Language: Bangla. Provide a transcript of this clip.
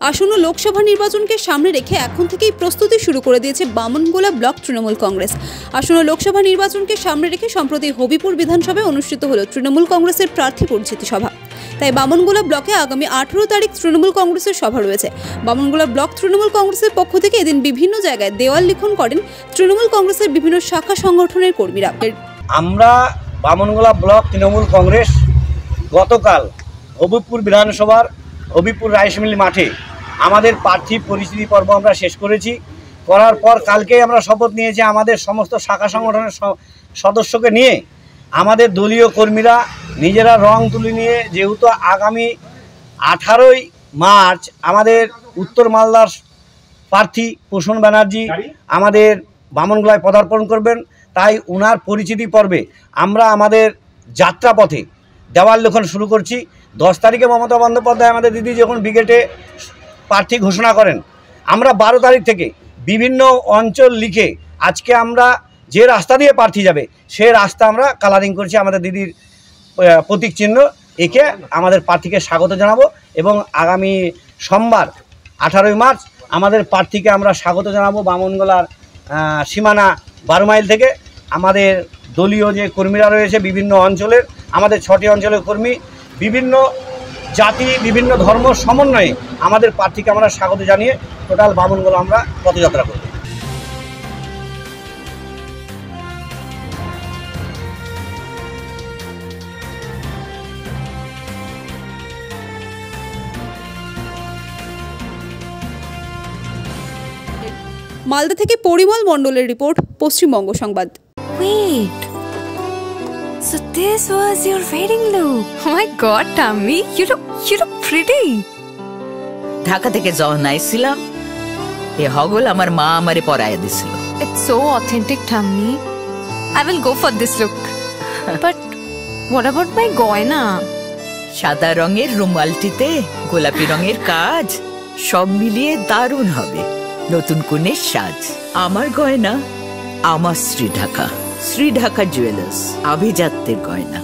আসন্ন লোকসভা নির্বাচনকে সামনে রেখে এখন থেকেই প্রস্তুতি শুরু করে দিয়েছে বামনগোলা ব্লক তৃণমূল কংগ্রেস। আসন্ন লোকসভা নির্বাচনকে সামনে রেখে সম্প্রতি হবিপুর বিধানসভায় অনুষ্ঠিত হলো তৃণমূল কংগ্রেসের প্রার্থী পরিচিতি সভা। তাই বামনগোলা ব্লকে আগামী 18 তারিখ তৃণমূল কংগ্রেসের সভা রয়েছে। বামনগোলা ব্লক তৃণমূল কংগ্রেসের পক্ষ থেকে এদিন বিভিন্ন জায়গায় দেওয়াল লিখন করেন তৃণমূল কংগ্রেসের বিভিন্ন শাখা সংগঠনের কর্মীরা। আমরা বামনগোলা ব্লক তৃণমূল কংগ্রেস গতকাল হবিপুর বিধানসভার হবিপুর রাইস মিল মাঠে আমাদের প্রার্থী পরিচিতি পর্ব আমরা শেষ করেছি। করার পর কালকেই আমরা শপথ নিয়েছি আমাদের সমস্ত শাখা সংগঠনের সদস্যকে নিয়ে আমাদের দলীয় কর্মীরা নিজেরা রং তুলি নিয়ে, যেহেতু আগামী 18ই মার্চ আমাদের উত্তর মালদার প্রার্থী প্রসূন ব্যানার্জি আমাদের বামনগোলায় পদার্পণ করবেন, তাই ওনার পরিচিতি পর্বে আমরা আমাদের যাত্রাপথে দেওয়াল লিখন শুরু করছি। 10 তারিখে মমতা বন্দ্যোপাধ্যায় আমাদের দিদি যখন ব্রিগেডে প্রার্থী ঘোষণা করেন, আমরা 12 তারিখ থেকে বিভিন্ন অঞ্চল লিখে আজকে আমরা যে রাস্তা দিয়ে প্রার্থী যাবে সে রাস্তা আমরা কালারিং করছি আমাদের দিদির প্রতীক চিহ্ন এঁকে আমাদের প্রার্থীকে স্বাগত জানাবো। এবং আগামী সোমবার 18ই মার্চ আমাদের প্রার্থীকে আমরা স্বাগত জানাবো বামনগোলার সীমানা 12 মাইল থেকে। আমাদের দলীয় যে কর্মীরা রয়েছে বিভিন্ন অঞ্চলের, আমাদের 6টি অঞ্চলের কর্মী, বিভিন্ন জাতি বিভিন্ন ধর্ম সমন্বয়ে আমাদের প্রার্থীকে আমরা স্বাগত জানিয়ে টোটাল বামনগোলা আমরা পদযাত্রা করব। মালদা থেকে পরিমল মণ্ডলের রিপোর্ট, পশ্চিমবঙ্গ সংবাদ। Wait. So this was your wedding look. Oh my god, Tammy, you look pretty. Dhaka থেকে যখন আইছিলাম এ হগল আমার মা আমারে পরাইয়া দিছিল। It's so authentic, Tammy. I will go for this look. But what about my goina? সাদা রঙের রুমালটিতে গোলাপি রঙের কাজ, সব মিলিয়ে দারুণ হবে নতুন কনের সাজ। আমার গয়না আমার শ্রী ঢাকা জুয়েলার্স, আভিজাত্যের গয়না।